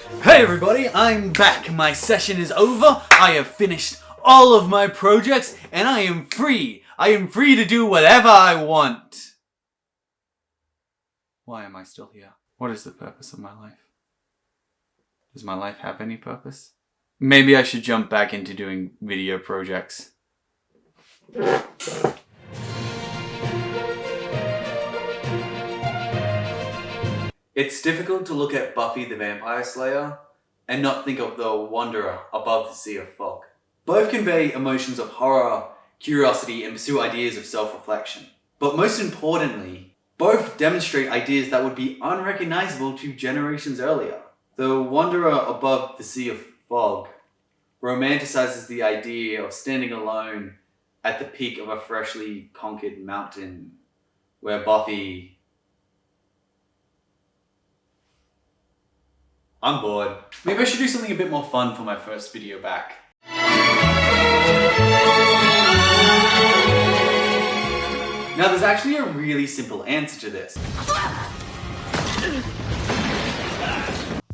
Hey everybody, I'm back. My session is over. I have finished all of my projects and I am free. I am free to do whatever I want. Why am I still here? What is the purpose of my life? Does my life have any purpose? Maybe I should jump back into doing video projects. It's difficult to look at Buffy the Vampire Slayer and not think of the Wanderer above the sea of fog. Both convey emotions of horror, curiosity, and pursue ideas of self-reflection. But most importantly, both demonstrate ideas that would be unrecognizable to generations earlier. The Wanderer above the sea of fog romanticizes the idea of standing alone at the peak of a freshly conquered mountain where Buffy... I'm bored. Maybe I should do something a bit more fun for my first video back. Now there's actually a really simple answer to this.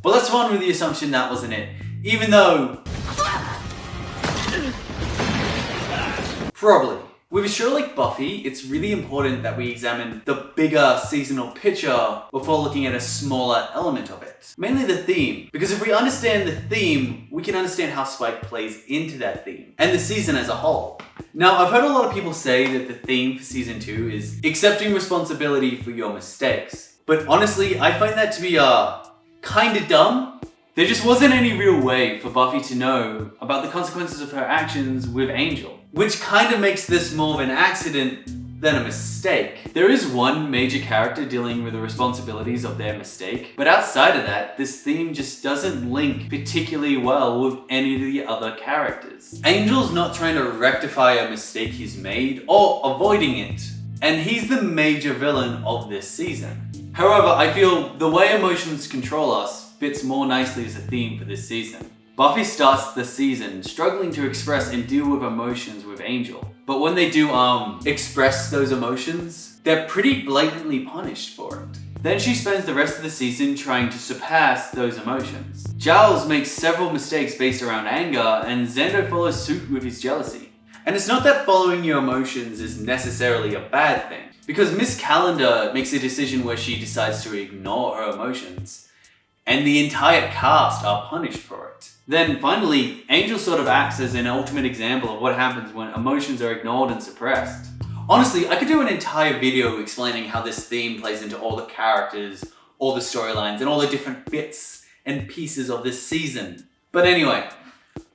But let's run with the assumption that wasn't it. Even though... Probably. With a show like Buffy, it's really important that we examine the bigger seasonal picture before looking at a smaller element of it. Mainly the theme. Because if we understand the theme, we can understand how Spike plays into that theme. And the season as a whole. Now, I've heard a lot of people say that the theme for season 2 is accepting responsibility for your mistakes. But honestly, I find that to be kinda dumb. There just wasn't any real way for Buffy to know about the consequences of her actions with Angel. Which kind of makes this more of an accident than a mistake. There is one major character dealing with the responsibilities of their mistake, but outside of that, this theme just doesn't link particularly well with any of the other characters. Angel's not trying to rectify a mistake he's made or avoiding it, and he's the major villain of this season. However, I feel the way emotions control us fits more nicely as a theme for this season. Buffy starts the season struggling to express and deal with emotions with Angel. But when they do express those emotions, they're pretty blatantly punished for it. Then she spends the rest of the season trying to surpass those emotions. Giles makes several mistakes based around anger, and Xander follows suit with his jealousy. And it's not that following your emotions is necessarily a bad thing, because Miss Calendar makes a decision where she decides to ignore her emotions, and the entire cast are punished for it. Then finally, Angel sort of acts as an ultimate example of what happens when emotions are ignored and suppressed. Honestly, I could do an entire video explaining how this theme plays into all the characters, all the storylines, and all the different bits and pieces of this season. But anyway,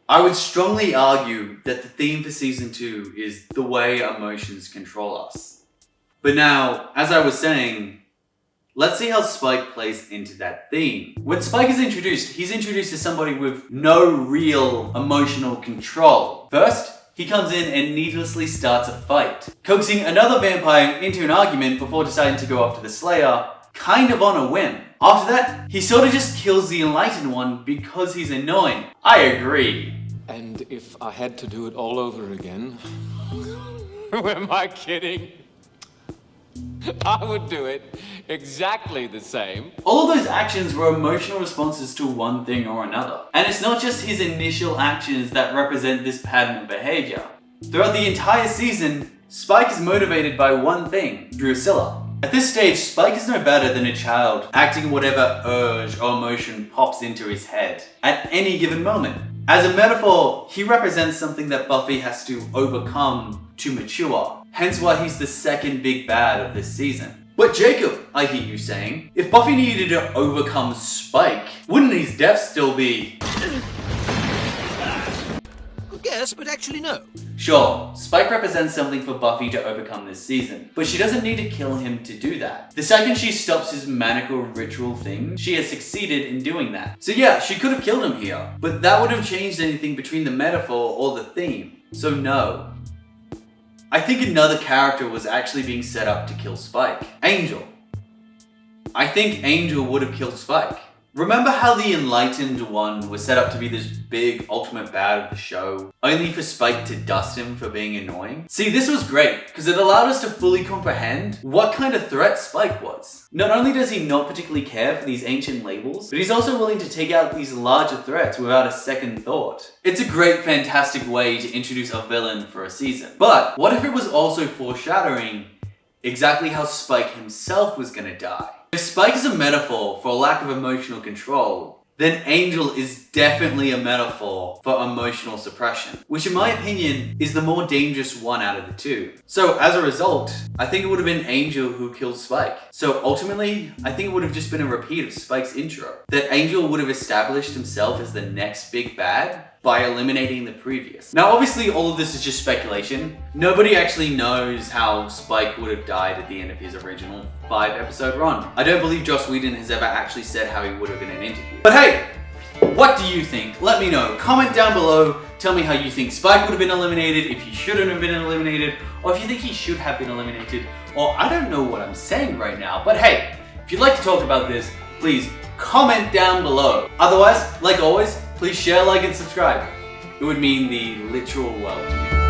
I would strongly argue that the theme for season 2 is the way emotions control us. But now, as I was saying, let's see how Spike plays into that theme. When Spike is introduced, he's introduced as somebody with no real emotional control. First, he comes in and needlessly starts a fight, coaxing another vampire into an argument before deciding to go after the Slayer, kind of on a whim. After that, he sort of just kills the Enlightened One because he's annoying. I agree. And if I had to do it all over again, who am I kidding? I would do it exactly the same. All of those actions were emotional responses to one thing or another. And it's not just his initial actions that represent this pattern of behavior. Throughout the entire season, Spike is motivated by one thing, Drusilla. At this stage, Spike is no better than a child, acting whatever urge or emotion pops into his head at any given moment. As a metaphor, he represents something that Buffy has to overcome to mature. Hence why he's the second big bad of this season. But Jacob, I hear you saying, if Buffy needed to overcome Spike, wouldn't his death still be... Yes, but actually no. Sure, Spike represents something for Buffy to overcome this season, but she doesn't need to kill him to do that. The second she stops his manical ritual thing, she has succeeded in doing that. So yeah, she could have killed him here, but that wouldn't have changed anything between the metaphor or the theme. So no. I think another character was actually being set up to kill Spike. Angel. I think Angel would have killed Spike. Remember how the Enlightened One was set up to be this big ultimate bad of the show, only for Spike to dust him for being annoying? See, this was great, because it allowed us to fully comprehend what kind of threat Spike was. Not only does he not particularly care for these ancient labels, but he's also willing to take out these larger threats without a second thought. It's a great, fantastic way to introduce a villain for a season. But what if it was also foreshadowing exactly how Spike himself was gonna die? If Spike is a metaphor for a lack of emotional control, then Angel is definitely a metaphor for emotional suppression, which in my opinion is the more dangerous one out of the two. So as a result, I think it would have been Angel who killed Spike. So ultimately, I think it would have just been a repeat of Spike's intro. That Angel would have established himself as the next big bad by eliminating the previous. Now obviously all of this is just speculation. Nobody actually knows how Spike would have died at the end of his original 5-episode run. I don't believe Joss Whedon has ever actually said how he would have in an interview. But hey, what do you think? Let me know. Comment down below. Tell me how you think Spike would have been eliminated, if he shouldn't have been eliminated, or if you think he should have been eliminated, or I don't know what I'm saying right now. But hey, if you'd like to talk about this, please comment down below. Otherwise, like always, please share, like, and subscribe. It would mean the literal world to me.